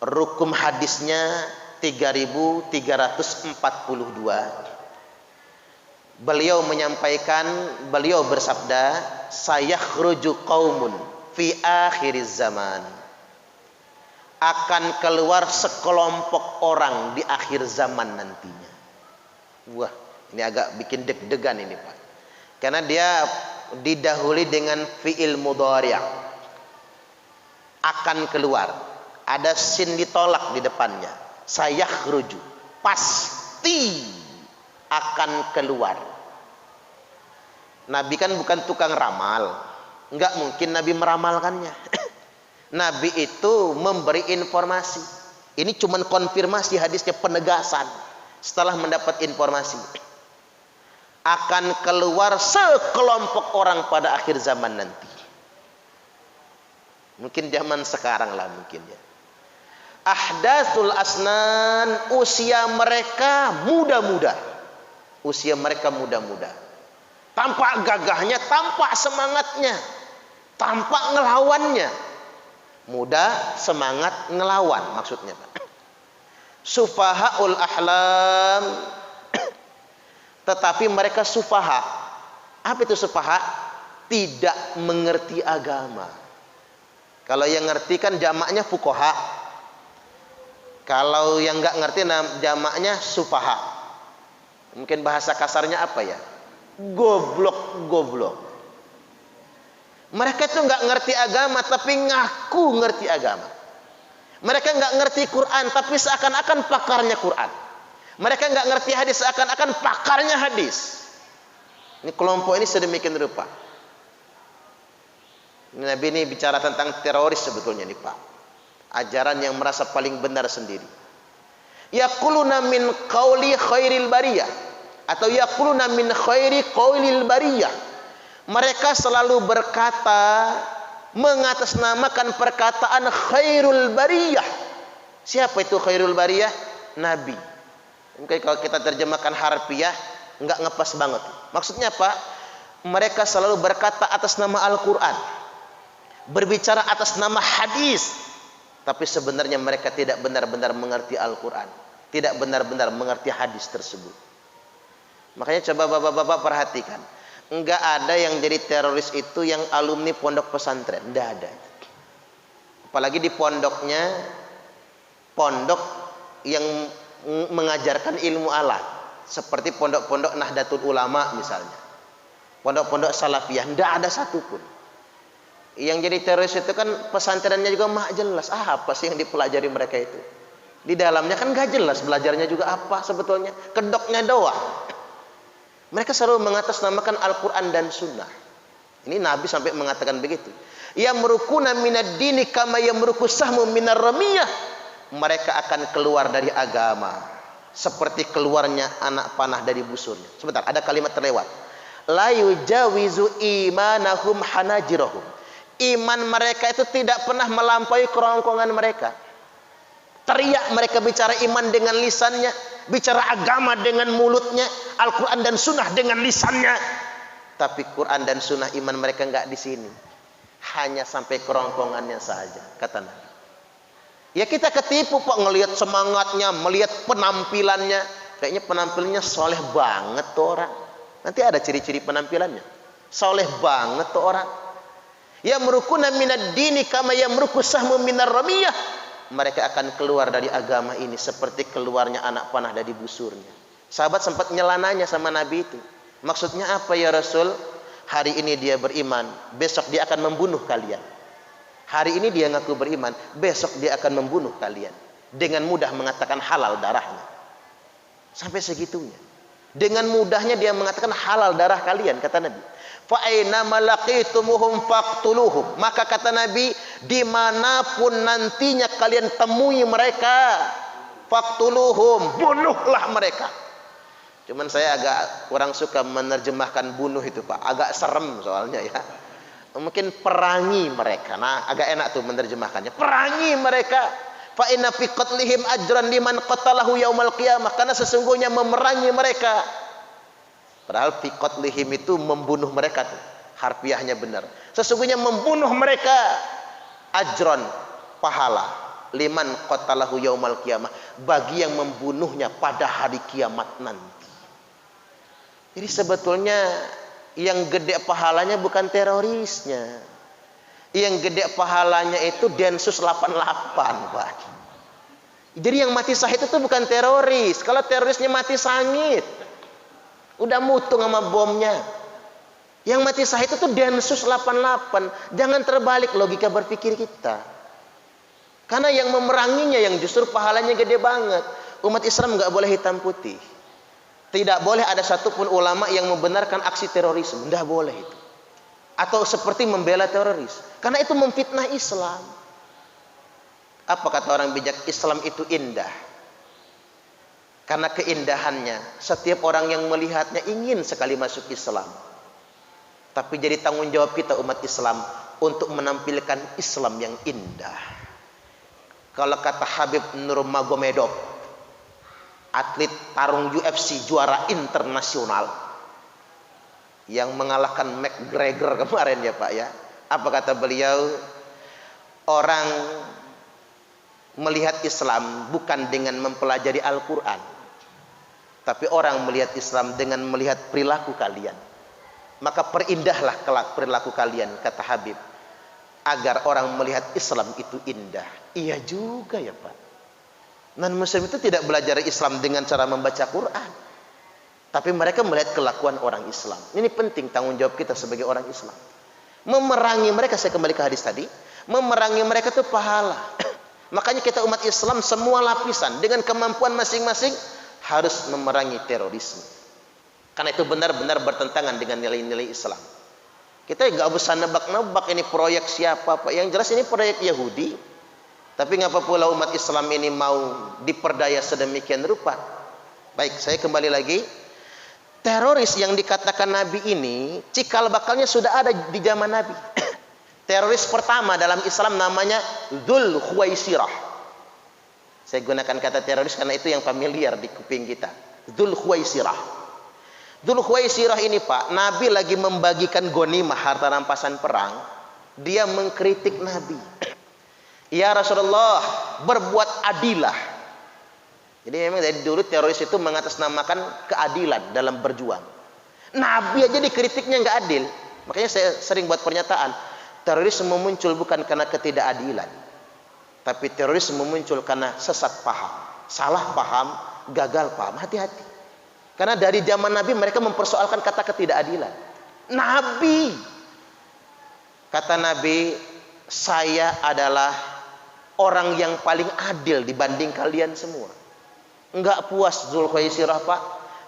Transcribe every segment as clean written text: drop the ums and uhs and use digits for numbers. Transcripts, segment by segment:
Rukum hadisnya 3342. Beliau menyampaikan, beliau bersabda, sayakhruju qaumun fi akhiriz zaman. Akan keluar sekelompok orang di akhir zaman nantinya. Wah, ini agak bikin deg-degan ini Pak. Karena dia didahului dengan fi'il mudhari'. Akan keluar. Ada sin ditolak di depannya. Sayakhruju. Pasti akan keluar. Nabi kan bukan tukang ramal. Enggak mungkin Nabi meramalkannya. Nabi itu memberi informasi. Ini cuma konfirmasi hadisnya, penegasan. Setelah mendapat informasi. Akan keluar sekelompok orang pada akhir zaman nanti. Mungkin zaman sekarang lah mungkin ya. Ahdatsul asnan, usia mereka muda-muda. Usia mereka muda-muda. Tampak gagahnya, tampak semangatnya, tampak ngelawannya. Muda, semangat, ngelawan maksudnya Pak. Sufahaul ahlam. Tetapi mereka sufaha. Apa itu sufaha? Tidak mengerti agama. Kalau yang ngerti kan jamaknya fuqaha. Kalau yang nggak ngerti jamaknya sufaha. Mungkin bahasa kasarnya apa ya? Goblok. Mereka itu nggak ngerti agama tapi ngaku ngerti agama. Mereka nggak ngerti Quran tapi seakan-akan pakarnya Quran. Mereka nggak ngerti hadis seakan-akan pakarnya hadis. Ini kelompok ini sedemikian rupa. Nabi ini bicara tentang teroris sebetulnya nih Pak. Ajaran yang merasa paling benar sendiri. Yaquluna min qauli khairil bariyah. Atau yaquluna min khairi qaulil bariyah. Mereka selalu berkata, mengatasnamakan perkataan khairul bariyah. Siapa itu khairul bariyah? Nabi. Mungkin kalau kita terjemahkan harfiah, nggak ngepas banget. Maksudnya apa? Mereka selalu berkata atas nama Al-Quran, berbicara atas nama hadis, tapi sebenarnya mereka tidak benar-benar mengerti Al-Quran, tidak benar-benar mengerti hadis tersebut. Makanya coba bapak-bapak perhatikan, enggak ada yang jadi teroris itu yang alumni pondok pesantren, enggak ada. Apalagi di pondoknya, pondok yang mengajarkan ilmu alat, seperti pondok-pondok Nahdlatul Ulama misalnya, pondok-pondok Salafiyah, enggak ada satupun. Yang jadi teroris itu kan pesantrennya juga mak jelas. Apa sih yang dipelajari mereka itu? Di dalamnya kan enggak jelas belajarnya juga apa sebetulnya. Kedoknya doang. Mereka selalu mengatasnamakan Al-Quran dan Sunnah. Ini Nabi sampai mengatakan begitu. Yamrukuna minad dini kama yamruku sahmu minar ramiyah. Mereka akan keluar dari agama seperti keluarnya anak panah dari busurnya. Sebentar, ada kalimat terlewat. La yujawizu imanahum hanajirahum. Iman mereka itu tidak pernah melampaui kerongkongan mereka. Teriak mereka bicara iman dengan lisannya, bicara agama dengan mulutnya, Al-Quran dan Sunnah dengan lisannya. Tapi Quran dan Sunnah iman mereka enggak di sini. Hanya sampai kerongkongannya saja, kata Nabi. Ya kita ketipu Pak, ngelihat semangatnya, melihat penampilannya. Kayaknya penampilannya soleh banget tuh orang. Nanti ada ciri-ciri penampilannya. Soleh banget tuh orang. Ya merukuna minad dini kama ya meruku sahmu minar ramiyah. Mereka akan keluar dari agama ini seperti keluarnya anak panah dari busurnya. Sahabat sempat nyelananya sama Nabi itu. Maksudnya apa ya Rasul? Hari ini dia beriman, besok dia akan membunuh kalian. Hari ini dia ngaku beriman, besok dia akan membunuh kalian. Dengan mudah mengatakan halal darahnya. Sampai segitunya. Dengan mudahnya dia mengatakan halal darah kalian, kata Nabi. Fa aina malaqitumuhum faqtuluhum. Maka kata Nabi, dimanapun nantinya kalian temui mereka, faqtuluhum, bunuhlah mereka. Cuman saya agak kurang suka menerjemahkan bunuh itu Pak, agak serem soalnya ya. Mungkin perangi mereka. Nah, agak enak tuh menerjemahkannya. Perangi mereka. Fa inna fi qatlihim ajran liman qatalahu yaumal qiyamah. Karena sesungguhnya memerangi mereka. Padahal fi qatlihim itu membunuh mereka tuh. Harfiahnya benar. Sesungguhnya membunuh mereka ajron, pahala. liman qatalahu yaumal qiyamah, bagi yang membunuhnya pada hari kiamat nanti. Jadi sebetulnya yang gede pahalanya bukan terorisnya. Yang gede pahalanya itu Densus 88, Pak. Jadi yang mati syahid itu bukan teroris. Kalau terorisnya mati sangit, udah mutung sama bomnya. Yang mati syahid itu Densus 88. Jangan terbalik logika berpikir kita. Karena yang memeranginya yang justru pahalanya gede banget. Umat Islam nggak boleh hitam putih. Tidak boleh ada satupun ulama yang membenarkan aksi terorisme. Nggak boleh itu. Atau seperti membela teroris. Karena itu memfitnah Islam. Apa kata orang bijak? Islam itu indah. Karena keindahannya, setiap orang yang melihatnya ingin sekali masuk Islam. Tapi jadi tanggung jawab kita umat Islam untuk menampilkan Islam yang indah. Kalau kata Habib Nurmagomedov, atlet tarung UFC juara internasional yang mengalahkan McGregor kemarin ya Pak ya. Apa kata beliau? Orang melihat Islam bukan dengan mempelajari Al-Quran, tapi orang melihat Islam dengan melihat perilaku kalian. Maka perindahlah kelak perilaku kalian, kata Habib, agar orang melihat Islam itu indah. Iya juga ya Pak. Non-Muslim itu tidak belajar Islam dengan cara membaca Quran, tapi mereka melihat kelakuan orang Islam. Ini penting tanggung jawab kita sebagai orang Islam. Memerangi mereka, saya kembali ke hadis tadi, memerangi mereka itu pahala. Makanya kita umat Islam semua lapisan dengan kemampuan masing-masing harus memerangi terorisme. Karena itu benar-benar bertentangan dengan nilai-nilai Islam. Kita nggak usah nebak-nebak ini proyek siapa Pak. Yang jelas ini proyek Yahudi. Tapi ngapa pula umat Islam ini mau diperdaya sedemikian rupa? Baik, saya kembali lagi. Teroris yang dikatakan Nabi ini cikal bakalnya sudah ada di zaman Nabi. Teroris pertama dalam Islam namanya Dzul Khuwaisirah. Saya gunakan kata teroris karena itu yang familiar di kuping kita. Dzul Khuwaisirah. Dzul Khuwaisirah ini Pak, Nabi lagi membagikan ghanimah harta rampasan perang. Dia mengkritik Nabi. Ya Rasulullah, berbuat adilah. Jadi memang dari dulu teroris itu mengatasnamakan keadilan dalam berjuang. Nabi aja dikritiknya nggak adil. Makanya saya sering buat pernyataan, terorisme muncul bukan karena ketidakadilan, tapi terorisme muncul karena sesat paham, salah paham, gagal paham. Hati-hati. Karena dari zaman Nabi mereka mempersoalkan kata ketidakadilan. Nabi, kata Nabi, saya adalah orang yang paling adil dibanding kalian semua. Enggak puas Dzul Khuwaisirah Pak,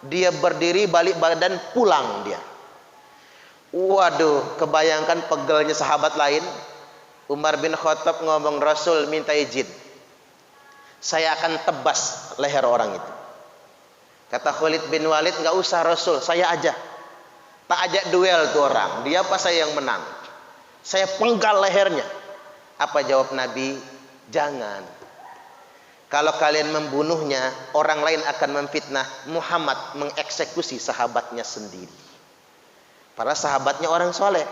dia berdiri balik badan pulang dia. Waduh, kebayangkan pegelnya sahabat lain. Umar bin Khattab ngomong, Rasul minta izin, saya akan tebas leher orang itu. Kata Khalid bin Walid, nggak usah Rasul, saya aja. Tak ajak duel tuh orang, dia apa saya yang menang. Saya penggal lehernya. Apa jawab Nabi? Jangan. Kalau kalian membunuhnya, orang lain akan memfitnah Muhammad mengeksekusi sahabatnya sendiri. Para sahabatnya orang soleh.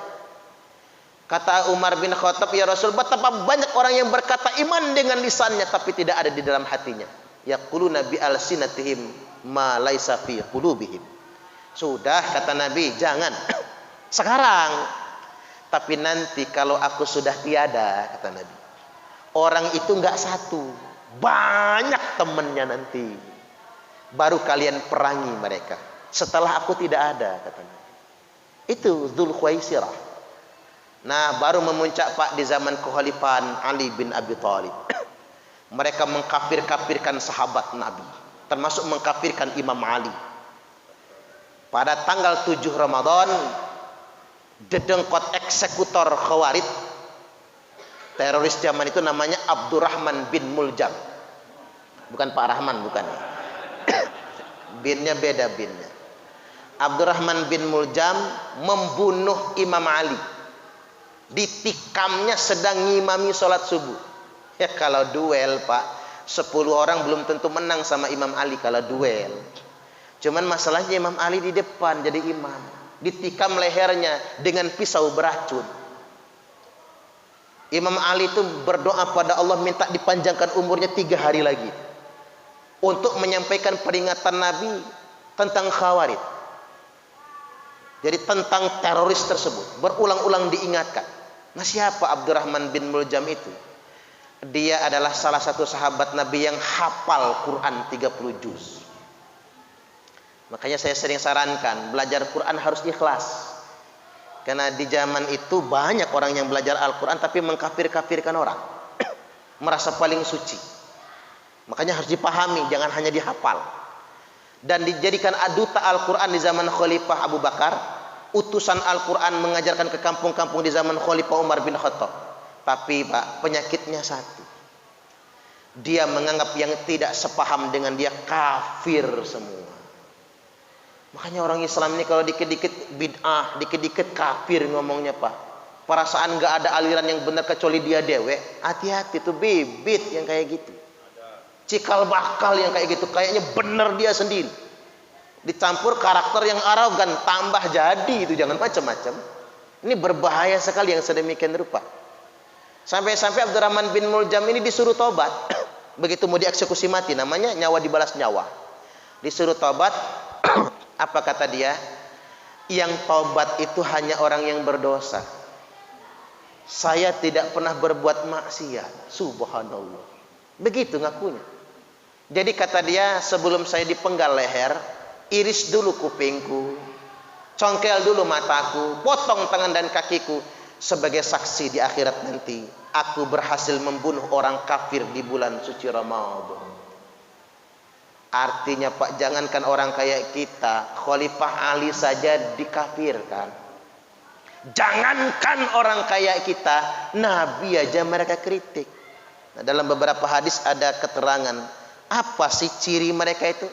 Kata Umar bin Khattab, ya Rasul, betapa banyak orang yang berkata iman dengan lisannya tapi tidak ada di dalam hatinya. Yaquluna bi alsinatihim ma laisa fi qulubihim. Sudah, kata Nabi, jangan sekarang, tapi nanti kalau aku sudah tiada, kata Nabi, orang itu nggak satu, banyak temannya nanti, baru kalian perangi mereka setelah aku tidak ada, kata Nabi. Itu Dzul Khuwaisirah. Nah, baru memuncak Pak di zaman kekhalifahan Ali bin Abi Thalib. Mereka mengkafir-kafirkan sahabat Nabi, termasuk mengkafirkan Imam Ali. Pada tanggal 7 Ramadan, dedengkot eksekutor Khawarij, teroris zaman itu namanya Abdurrahman bin Muljam. Bukan Pak Rahman, bukan. Binnya beda binnya. Abdurrahman bin Muljam membunuh Imam Ali. Ditikamnya sedang ngimami sholat subuh. Ya kalau duel Pak, 10 orang belum tentu menang sama Imam Ali kalau duel. Cuman masalahnya Imam Ali di depan jadi imam. Ditikam lehernya dengan pisau beracun. Imam Ali itu berdoa pada Allah minta dipanjangkan umurnya 3 hari lagi untuk menyampaikan peringatan Nabi tentang Khawarij. Jadi tentang teroris tersebut berulang-ulang diingatkan. Nah, siapa Abdurrahman bin Muljam itu? Dia adalah salah satu sahabat Nabi yang hafal Quran 30 juz. Makanya saya sering sarankan belajar Quran harus ikhlas. Karena di zaman itu banyak orang yang belajar Al-Quran tapi mengkafir-kafirkan orang. Merasa paling suci. Makanya harus dipahami, jangan hanya dihafal. Dan dijadikan duta Al-Quran di zaman Khalifah Abu Bakar. Utusan Al-Quran mengajarkan ke kampung-kampung di zaman Khalifah Umar bin Khattab. Tapi Pak, penyakitnya satu. Dia menganggap yang tidak sepaham dengan dia kafir semua. Makanya orang Islam ini kalau dikit-dikit bid'ah, dikit-dikit kafir ngomongnya Pak. Perasaan gak ada aliran yang benar kecuali dia dewe. Hati-hati tuh bibit yang kayak gitu. Cikal bakal yang kayak gitu. Kayaknya benar dia sendiri. Dicampur karakter yang arogan, tambah jadi itu, jangan macam-macam. Ini berbahaya sekali yang sedemikian rupa. Sampai-sampai Abdurrahman bin Muljam ini disuruh tobat. Begitu mau dieksekusi mati, namanya nyawa dibalas nyawa. Disuruh tobat. Apa kata dia? Yang tobat itu hanya orang yang berdosa. Saya tidak pernah berbuat maksiat. Subhanallah. Begitu ngakunya. Jadi kata dia, sebelum saya dipenggal leher, iris dulu kupingku, congkel dulu mataku, potong tangan dan kakiku, sebagai saksi di akhirat nanti aku berhasil membunuh orang kafir di bulan suci Ramadan. Artinya Pak, jangankan orang kayak kita, Khalifah Ali saja dikafirkan. Jangankan orang kayak kita, Nabi aja mereka kritik. Nah, dalam beberapa hadis ada keterangan apa sih ciri mereka itu?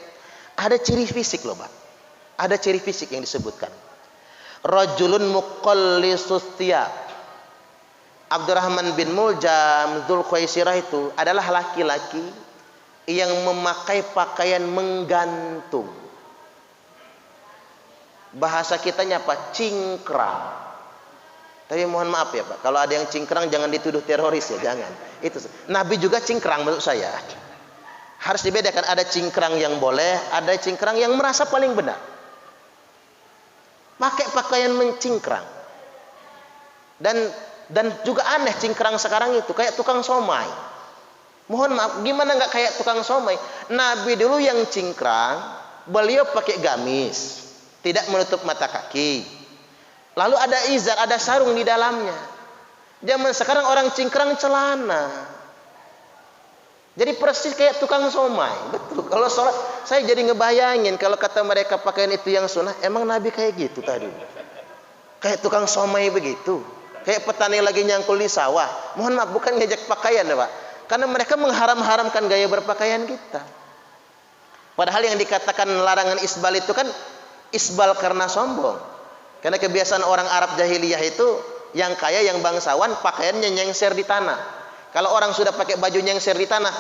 Ada ciri fisik loh Pak. Ada ciri fisik yang disebutkan. Rajulun muqallisus thiyab. Abdurrahman bin Muljam Dzulkhuwaisirah itu adalah laki-laki yang memakai pakaian menggantung. Bahasa kitanya apa? Cingkrang. Tapi mohon maaf ya Pak, kalau ada yang cingkrang jangan dituduh teroris ya, jangan. Itu Nabi juga cingkrang menurut saya. Harus dibedakan, ada cingkrang yang boleh, ada cingkrang yang merasa paling benar. Pakai pakaian mencingkrang. Dan juga aneh cingkrang sekarang itu kayak tukang somai. Mohon maaf, gimana nggak kayak tukang somai? Nabi dulu yang cingkrang, beliau pakai gamis, tidak menutup mata kaki. Lalu ada izar, ada sarung di dalamnya. Zaman sekarang orang cingkrang celana. Jadi persis kayak tukang somai. Betul. Kalau sholat, saya jadi ngebayangin kalau kata mereka pakaian itu yang sunnah, emang Nabi kayak gitu tadi? Kayak tukang somai begitu. Kayak petani lagi nyangkul di sawah. Mohon maaf, bukan ngejek pakaian ya Pak. Karena mereka mengharam-haramkan gaya berpakaian kita. Padahal yang dikatakan larangan isbal itu kan isbal karena sombong. Karena kebiasaan orang Arab jahiliyah itu yang kaya, yang bangsawan, pakaiannya nyengser di tanah. Kalau orang sudah pakai baju nyengser di tanah,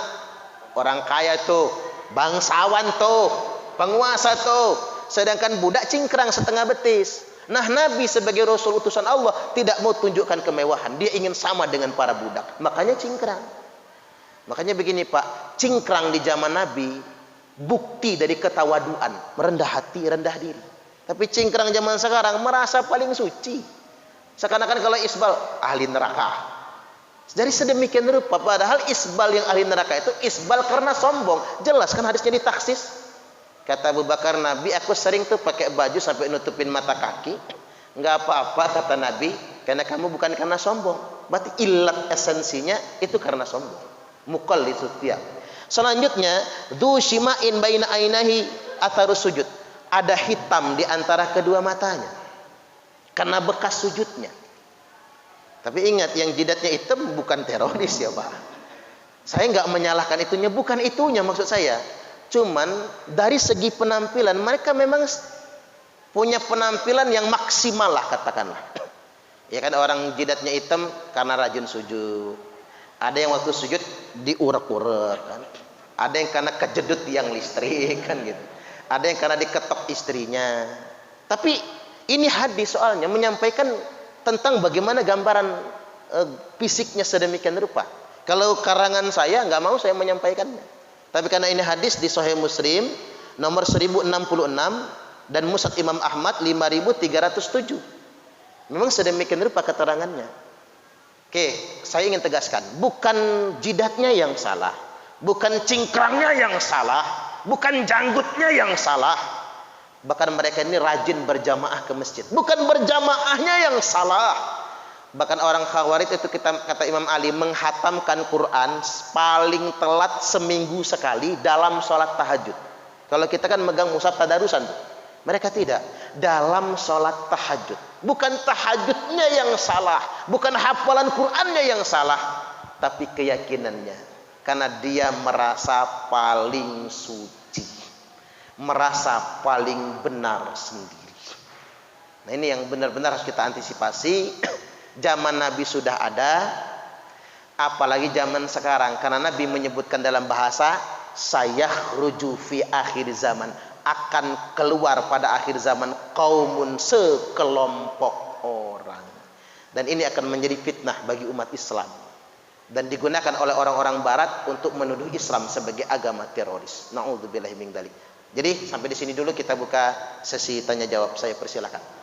orang kaya tuh, bangsawan tuh, penguasa tuh. Sedangkan budak cingkrang setengah betis. Nah, Nabi sebagai Rasul utusan Allah tidak mau tunjukkan kemewahan. Dia ingin sama dengan para budak. Makanya cingkrang. Makanya begini Pak, cingkrang di zaman Nabi bukti dari ketawaduan, merendah hati, rendah diri. Tapi cingkrang zaman sekarang merasa paling suci. Seakan-akan kalau isbal ahli neraka. Jadi sedemikian rupa, padahal isbal yang ahli neraka itu isbal karena sombong. Jelas kan hadisnya ditaksis. Kata Abu Bakar, Nabi, aku sering tuh pakai baju sampai nutupin mata kaki. Enggak apa-apa kata Nabi, karena kamu bukan karena sombong. Berarti ilat esensinya itu karena sombong. Muqallisut thiyab. Selanjutnya, dzu shima'in baina ainahi atharus sujud. Ada hitam di antara kedua matanya karena bekas sujudnya. Tapi ingat, yang jidatnya hitam bukan teroris ya Pak. Saya nggak menyalahkan itunya, bukan itunya maksud saya. Cuman dari segi penampilan mereka memang punya penampilan yang maksimal lah katakanlah. Ya kan, orang jidatnya hitam karena rajin sujud. Ada yang waktu sujud diurek-urek kan. Ada yang karena kejedut tiang listrik kan gitu. Ada yang karena diketok istrinya. Tapi ini hadis soalnya menyampaikan tentang bagaimana gambaran fisiknya sedemikian rupa. Kalau karangan saya nggak mau saya menyampaikannya. Tapi karena ini hadis di Sahih Muslim nomor 1066 dan Musnad Imam Ahmad 5307. Memang sedemikian rupa keterangannya. Oke, saya ingin tegaskan, bukan jidatnya yang salah, bukan cingkrangnya yang salah, bukan janggutnya yang salah. Bahkan mereka ini rajin berjamaah ke masjid. Bukan berjamaahnya yang salah. Bahkan orang Khawarij itu kata Imam Ali menghatamkan Quran paling telat seminggu sekali dalam sholat tahajud. Kalau kita kan megang mushaf tadarusan, mereka tidak. Dalam sholat tahajud. Bukan tahajudnya yang salah, bukan hafalan Qurannya yang salah, tapi keyakinannya. Karena dia merasa paling suci, merasa paling benar sendiri. Nah, ini yang benar-benar harus kita antisipasi. Zaman Nabi sudah ada, apalagi zaman sekarang. Karena Nabi menyebutkan dalam bahasa sayakhruju fi akhir zaman, akan keluar pada akhir zaman kaumun, sekelompok orang, dan ini akan menjadi fitnah bagi umat Islam dan digunakan oleh orang-orang barat untuk menuduh Islam sebagai agama teroris. Na'udzubillahi min dzalik. Jadi sampai di sini dulu kita buka sesi tanya jawab. Saya persilakan.